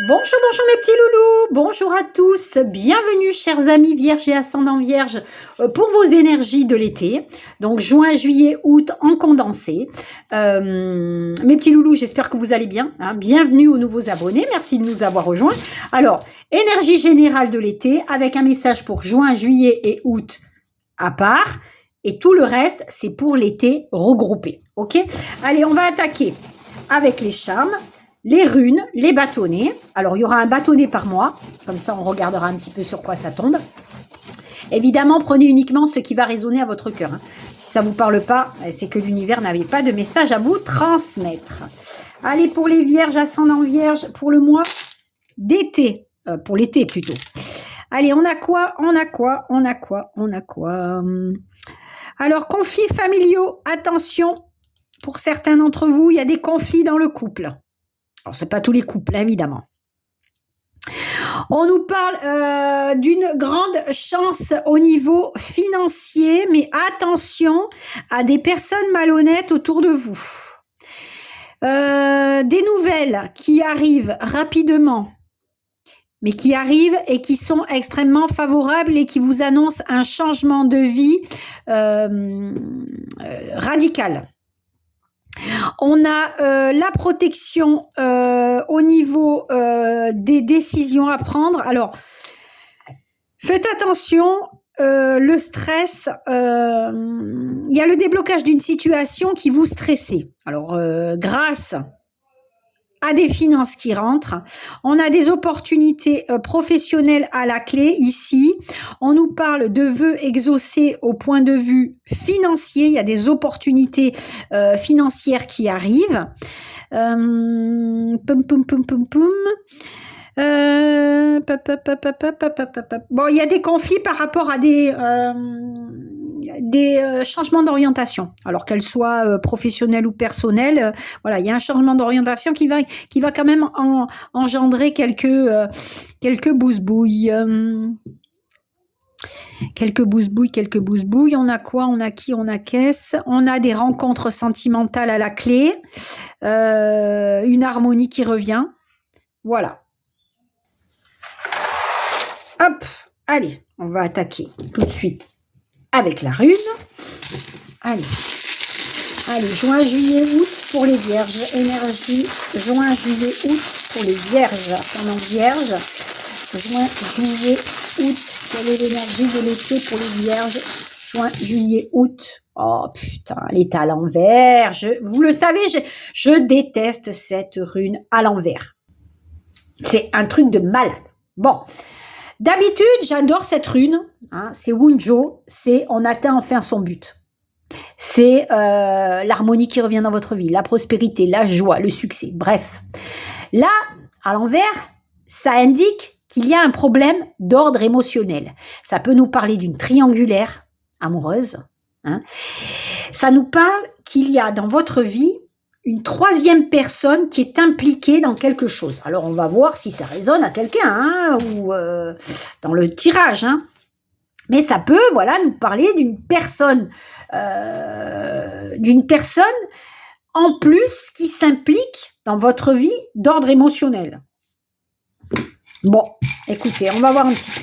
Bonjour, bonjour mes petits loulous, bonjour à tous, bienvenue chers amis vierges et ascendants vierges pour vos énergies de l'été, donc juin, juillet, août en condensé. Mes petits loulous, j'espère que vous allez bien, hein. Bienvenue aux nouveaux abonnés, merci de nous avoir rejoints. Alors, énergie générale de l'été avec un message pour juin, juillet et août à part, et tout le reste c'est pour l'été regroupé, ok? Allez, on va attaquer avec les charmes, les runes, les bâtonnets. Alors, il y aura un bâtonnet par mois. Comme ça, on regardera un petit peu sur quoi ça tombe. Évidemment, prenez uniquement ce qui va résonner à votre cœur. Si ça ne vous parle pas, c'est que l'univers n'avait pas de message à vous transmettre. Allez, pour les vierges, ascendant vierge, pour le mois d'été. Pour l'été, plutôt. Allez, on a quoi? Alors, conflits familiaux. Attention, pour certains d'entre vous, il y a des conflits dans le couple. Alors, ce n'est pas tous les couples, évidemment. On nous parle d'une grande chance au niveau financier, mais attention à des personnes malhonnêtes autour de vous. Des nouvelles qui arrivent rapidement, mais qui arrivent et qui sont extrêmement favorables et qui vous annoncent un changement de vie radical. On a la protection au niveau des décisions à prendre. Alors, faites attention, le stress, il y a le déblocage d'une situation qui vous stressait. Alors, grâce à des finances qui rentrent, on a des opportunités professionnelles à la clé ici. On nous parle de vœux exaucés au point de vue financier. Il y a des opportunités financières qui arrivent. Bon, il y a des conflits par rapport à des changements d'orientation, alors qu'elles soient professionnelles ou personnelles. Voilà, il y a un changement d'orientation qui va quand même engendrer quelques bousbouilles. Quelques bousbouilles. On a quoi? On a qui? On a qu'est-ce? On a des rencontres sentimentales à la clé. Une harmonie qui revient. Voilà. Hop, allez, on va attaquer tout de suite avec la rune. Allez, juin, juillet, août pour les vierges. Énergie, juin, juillet, août pour les vierges. Ascendant vierge. Juin, juillet, août. Quelle est l'énergie de l'été pour les vierges? Juin, juillet, août. Oh putain, elle est à l'envers. Vous le savez, je déteste cette rune à l'envers. C'est un truc de malade. Bon, d'habitude, j'adore cette rune. Hein, c'est Wunjo. C'est on atteint enfin son but. C'est l'harmonie qui revient dans votre vie, la prospérité, la joie, le succès. Bref, là, à l'envers, ça indique qu'il y a un problème d'ordre émotionnel. Ça peut nous parler d'une triangulaire amoureuse. Hein. Ça nous parle qu'il y a dans votre vie une troisième personne qui est impliquée dans quelque chose. Alors, on va voir si ça résonne à quelqu'un hein, ou dans le tirage. Hein. Mais ça peut nous parler d'une personne en plus qui s'implique dans votre vie d'ordre émotionnel. Bon, écoutez, on va voir un petit peu.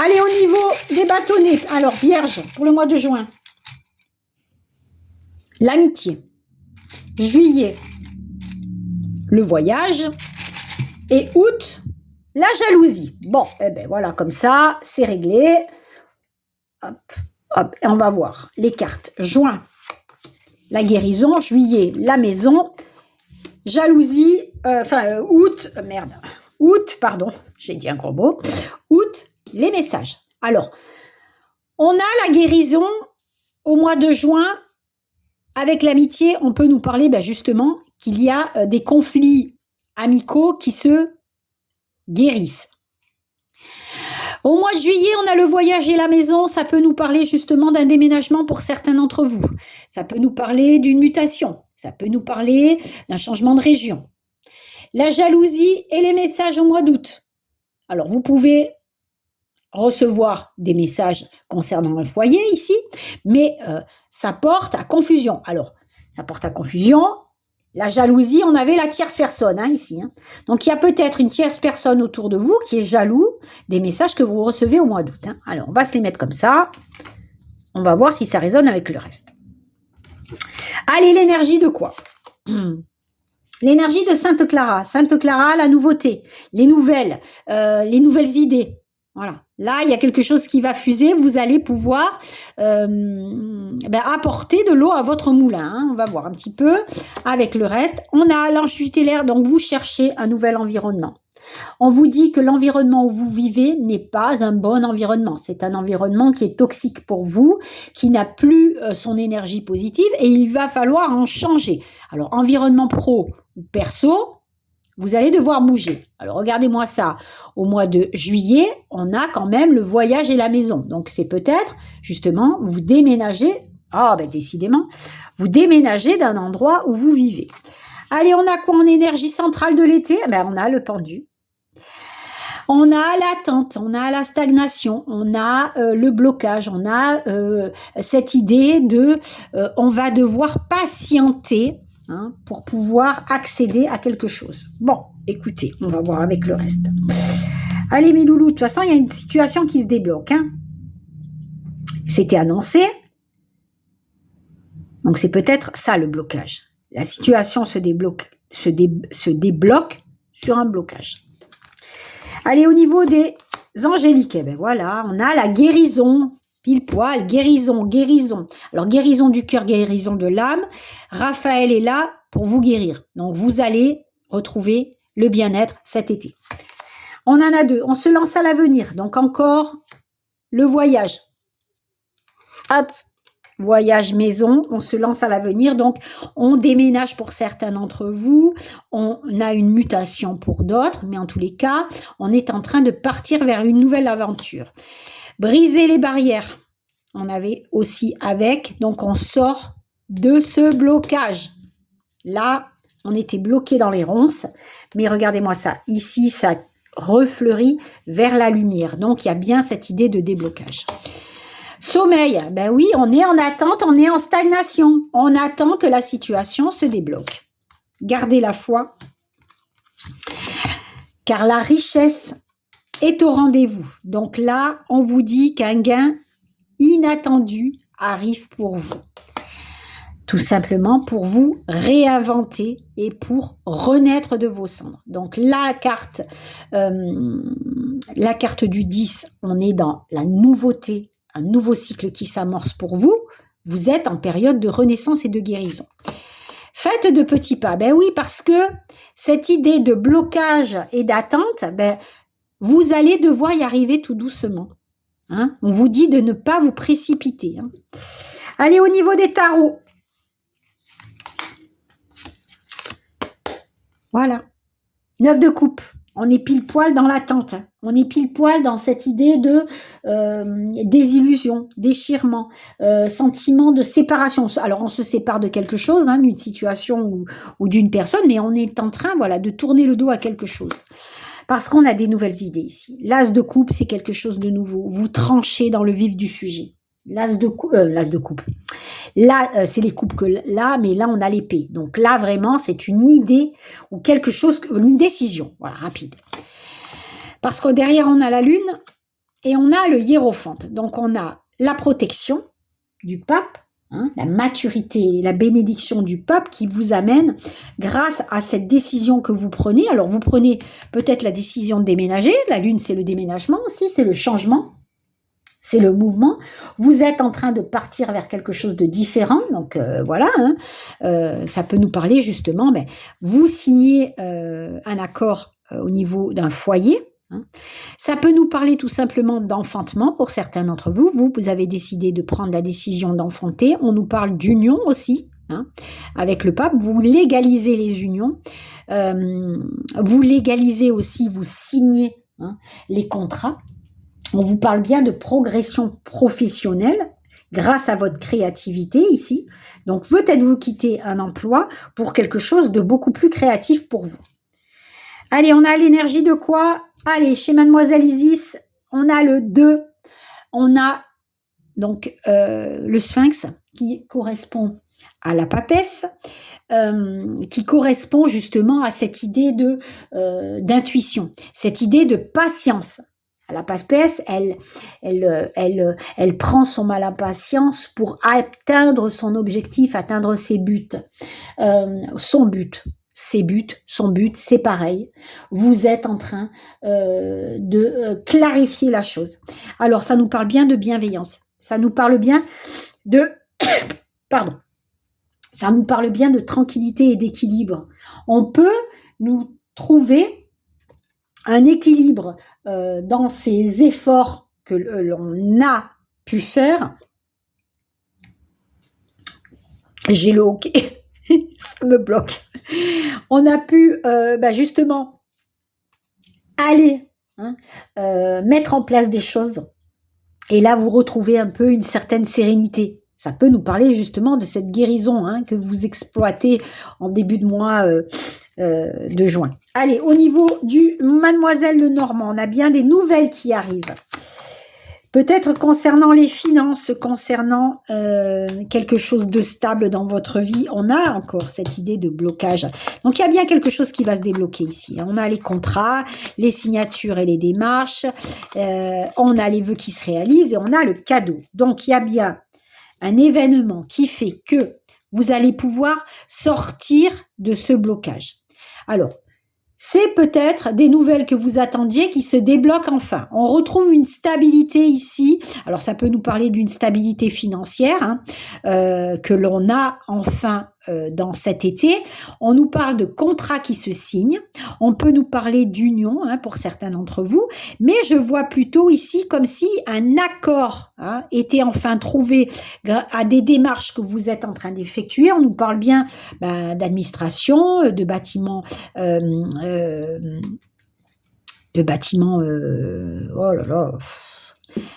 Allez, au niveau des bâtonnets. Alors, vierge, pour le mois de juin. L'amitié. Juillet, le voyage. Et août, la jalousie. Bon, voilà, comme ça, c'est réglé. Hop, on va voir les cartes. Juin, la guérison. Juillet, la maison. Jalousie, août, pardon, j'ai dit un gros mot. Août, les messages. Alors, on a la guérison au mois de juin. Avec l'amitié, on peut nous parler justement qu'il y a des conflits amicaux qui se guérissent. Au mois de juillet, on a le voyage et la maison. Ça peut nous parler justement d'un déménagement pour certains d'entre vous. Ça peut nous parler d'une mutation. Ça peut nous parler d'un changement de région. La jalousie et les messages au mois d'août. Alors, vous pouvez recevoir des messages concernant un foyer ici, mais ça porte à confusion. Alors, ça porte à confusion La jalousie, on avait la tierce personne ici. Donc, il y a peut-être une tierce personne autour de vous qui est jaloux des messages que vous recevez au mois d'août. Alors, on va se les mettre comme ça. On va voir si ça résonne avec le reste. Allez, l'énergie de quoi? L'énergie de Sainte Clara. Sainte Clara, la nouveauté, les nouvelles idées. Voilà. Là, il y a quelque chose qui va fuser. Vous allez pouvoir apporter de l'eau à votre moulin. On va voir un petit peu avec le reste. On a l'ange tutélaire, donc vous cherchez un nouvel environnement. On vous dit que l'environnement où vous vivez n'est pas un bon environnement. C'est un environnement qui est toxique pour vous, qui n'a plus son énergie positive et il va falloir en changer. Alors, environnement pro ou perso, vous allez devoir bouger. Alors, regardez-moi ça. Au mois de juillet, on a quand même le voyage et la maison. Donc, c'est peut-être, justement, vous déménagez. Décidément, vous déménagez d'un endroit où vous vivez. Allez, on a quoi en énergie centrale de l'été? On a le pendu. On a l'attente, on a la stagnation, on a le blocage, on a cette idée de on va devoir patienter pour pouvoir accéder à quelque chose. Bon, écoutez, on va voir avec le reste. Allez mes loulous, de toute façon, il y a une situation qui se débloque. C'était annoncé. Donc c'est peut-être ça le blocage. La situation se débloque sur un blocage. Allez, au niveau des angéliques, voilà, on a la guérison, pile poil, guérison. Alors, guérison du cœur, guérison de l'âme. Raphaël est là pour vous guérir. Donc, vous allez retrouver le bien-être cet été. On en a deux. On se lance à l'avenir. Donc, encore le voyage. Hop, voyage maison, on se lance à l'avenir, donc on déménage pour certains d'entre vous, on a une mutation pour d'autres, mais en tous les cas, on est en train de partir vers une nouvelle aventure. Briser les barrières, on avait aussi avec, donc on sort de ce blocage. Là, on était bloqué dans les ronces, mais regardez-moi ça, ici, ça refleurit vers la lumière, donc il y a bien cette idée de déblocage. Sommeil, oui, on est en attente, on est en stagnation. On attend que la situation se débloque. Gardez la foi, car la richesse est au rendez-vous. Donc là, on vous dit qu'un gain inattendu arrive pour vous. Tout simplement pour vous réinventer et pour renaître de vos cendres. Donc la carte du 10, on est dans la nouveauté, un nouveau cycle qui s'amorce pour vous. Vous êtes en période de renaissance et de guérison. Faites de petits pas. Oui, parce que cette idée de blocage et d'attente, vous allez devoir y arriver tout doucement. On vous dit de ne pas vous précipiter. Allez, au niveau des tarots. Voilà. 9 de coupe. On est pile poil dans l'attente. On est pile poil dans cette idée de désillusion, déchirement, sentiment de séparation. Alors, on se sépare de quelque chose, d'une situation ou d'une personne, mais on est en train de tourner le dos à quelque chose. Parce qu'on a des nouvelles idées ici. L'as de coupe, c'est quelque chose de nouveau. Vous tranchez dans le vif du sujet. L'as de coupe. Là, c'est les coupes que là, mais là, on a l'épée. Donc là, vraiment, c'est une idée ou quelque chose, une décision, rapide. Parce que derrière, on a la lune et on a le hiérophante. Donc, on a la protection du pape, la maturité, la bénédiction du pape qui vous amène, grâce à cette décision que vous prenez. Alors, vous prenez peut-être la décision de déménager. La lune, c'est le déménagement aussi, c'est le changement. C'est le mouvement. Vous êtes en train de partir vers quelque chose de différent. Donc, ça peut nous parler justement. Vous signez un accord au niveau d'un foyer. Ça peut nous parler tout simplement d'enfantement pour certains d'entre vous. Vous avez décidé de prendre la décision d'enfanter. On nous parle d'union aussi. Avec le pape. Vous légalisez les unions. Vous légalisez aussi, vous signez les contrats. On vous parle bien de progression professionnelle grâce à votre créativité ici. Donc, peut-être vous quitter un emploi pour quelque chose de beaucoup plus créatif pour vous. Allez, on a l'énergie de quoi? Allez, chez Mademoiselle Isis, on a le 2. On a donc le sphinx qui correspond à la papesse, qui correspond justement à cette idée d'intuition, cette idée de patience. La papesse, elle prend son mal à patience pour atteindre son objectif, atteindre ses buts, son but. Ses buts, son but, c'est pareil. Vous êtes en train de clarifier la chose. Alors, ça nous parle bien de bienveillance. Ça nous parle bien de... Pardon. Ça nous parle bien de tranquillité et d'équilibre. On peut nous trouver un équilibre dans ces efforts que l'on a pu faire. J'ai le hoquet, ça me bloque. On a pu justement aller mettre en place des choses. Et là, vous retrouvez un peu une certaine sérénité. Ça peut nous parler justement de cette guérison que vous exploitez en début de mois de juin. Allez, au niveau du Mademoiselle Lenormand, on a bien des nouvelles qui arrivent. Peut-être concernant les finances, concernant quelque chose de stable dans votre vie, on a encore cette idée de blocage. Donc, il y a bien quelque chose qui va se débloquer ici. On a les contrats, les signatures et les démarches, on a les vœux qui se réalisent et on a le cadeau. Donc, il y a bien un événement qui fait que vous allez pouvoir sortir de ce blocage. Alors, c'est peut-être des nouvelles que vous attendiez qui se débloquent enfin. On retrouve une stabilité ici. Alors, ça peut nous parler d'une stabilité financière que l'on a enfin dans cet été. On nous parle de contrats qui se signent. On peut nous parler d'union pour certains d'entre vous. Mais je vois plutôt ici comme si un accord était enfin trouvé à des démarches que vous êtes en train d'effectuer. On nous parle bien d'administration, de bâtiments... oh là là,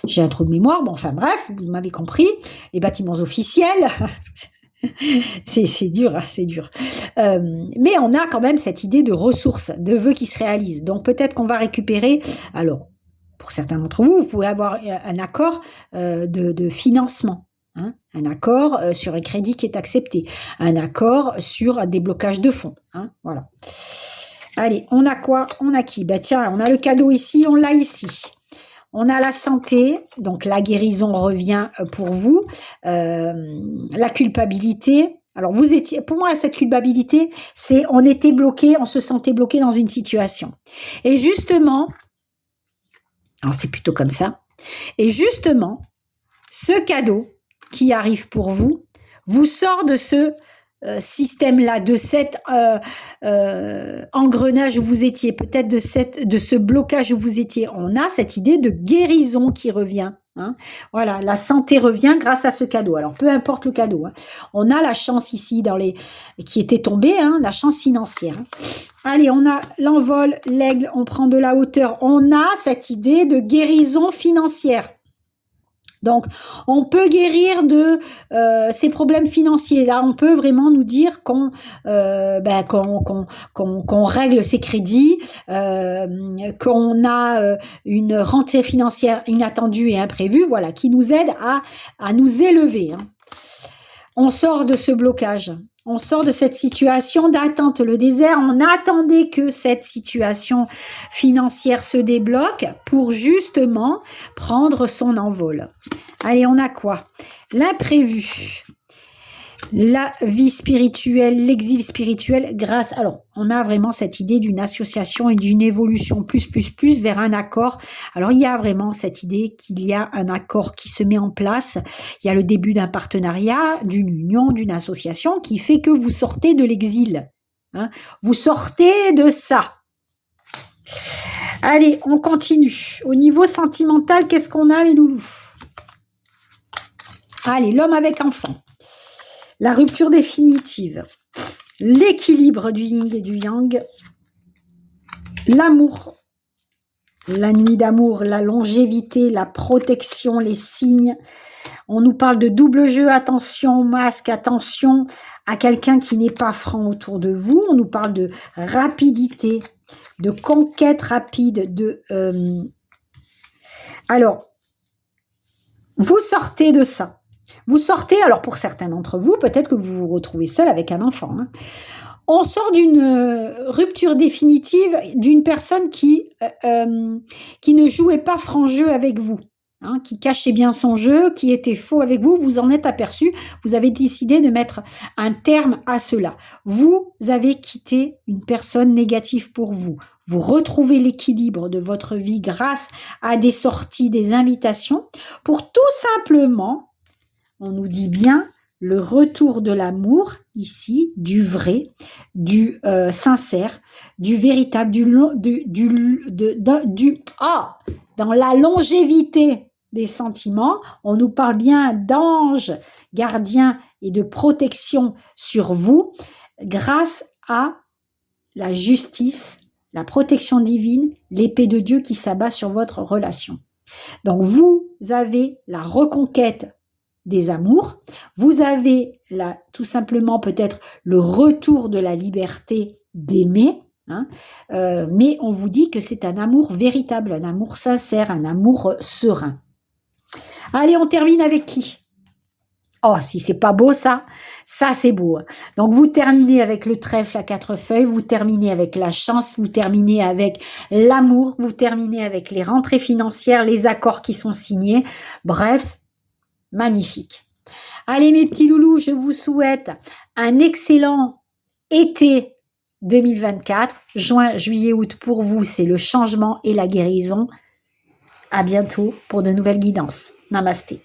j'ai un trou de mémoire, bon enfin bref, vous m'avez compris, les bâtiments officiels, c'est dur, c'est dur. Mais on a quand même cette idée de ressources, de vœux qui se réalisent. Donc peut-être qu'on va récupérer, alors pour certains d'entre vous, vous pouvez avoir un accord de financement. Un accord sur un crédit qui est accepté, un accord sur un déblocage de fonds. Voilà. Allez, on a quoi? On a qui? Tiens, on a le cadeau ici, on l'a ici. On a la santé, donc la guérison revient pour vous. La culpabilité. Alors, vous étiez, pour moi, cette culpabilité, c'est on était bloqué, on se sentait bloqué dans une situation. Et justement, alors c'est plutôt comme ça. Et justement, ce cadeau qui arrive pour vous, vous sort de ce système-là, de cet engrenage où vous étiez, peut-être de ce blocage où vous étiez. On a cette idée de guérison qui revient. Voilà, la santé revient grâce à ce cadeau. Alors, peu importe le cadeau. On a la chance ici qui était tombée, la chance financière. Allez, on a l'envol, l'aigle, on prend de la hauteur. On a cette idée de guérison financière. Donc, on peut guérir de ces problèmes financiers. Là, on peut vraiment nous dire qu'on règle ses crédits, qu'on a une rentrée financière inattendue et imprévue, voilà, qui nous aide à nous élever. On sort de ce blocage. On sort de cette situation d'attente, le désert. On attendait que cette situation financière se débloque pour justement prendre son envol. Allez, on a quoi? L'imprévu, la vie spirituelle, l'exil spirituel grâce... Alors, on a vraiment cette idée d'une association et d'une évolution plus vers un accord. Alors, il y a vraiment cette idée qu'il y a un accord qui se met en place. Il y a le début d'un partenariat, d'une union, d'une association qui fait que vous sortez de l'exil. Vous sortez de ça. Allez, on continue. Au niveau sentimental, qu'est-ce qu'on a, les loulous? Allez, l'homme avec enfant. La rupture définitive, l'équilibre du yin et du yang, l'amour, la nuit d'amour, la longévité, la protection, les signes. On nous parle de double jeu, attention au masque, attention à quelqu'un qui n'est pas franc autour de vous. On nous parle de rapidité, de conquête rapide. Alors, vous sortez de ça. Vous sortez, alors pour certains d'entre vous, peut-être que vous vous retrouvez seul avec un enfant. Hein. On sort d'une rupture définitive d'une personne qui ne jouait pas franc jeu avec vous. Hein, qui cachait bien son jeu, qui était faux avec vous, vous en êtes aperçu, vous avez décidé de mettre un terme à cela. Vous avez quitté une personne négative pour vous. Vous retrouvez l'équilibre de votre vie grâce à des sorties, des invitations, pour tout simplement, on nous dit bien, le retour de l'amour, ici, du vrai, du sincère, du véritable, dans la longévité des sentiments, on nous parle bien d'anges gardiens et de protection sur vous grâce à la justice, la protection divine, l'épée de Dieu qui s'abat sur votre relation. Donc vous avez la reconquête des amours, vous avez tout simplement peut-être le retour de la liberté d'aimer, hein, mais on vous dit que c'est un amour véritable, un amour sincère, un amour serein. Allez, on termine avec qui? Oh, si c'est pas beau ça c'est beau. Donc vous terminez avec le trèfle à 4 feuilles, vous terminez avec la chance, vous terminez avec l'amour, vous terminez avec les rentrées financières, les accords qui sont signés. Bref, magnifique. Allez mes petits loulous, je vous souhaite un excellent été 2024. Juin, juillet, août pour vous, c'est le changement et la guérison. À bientôt pour de nouvelles guidances. Namasté.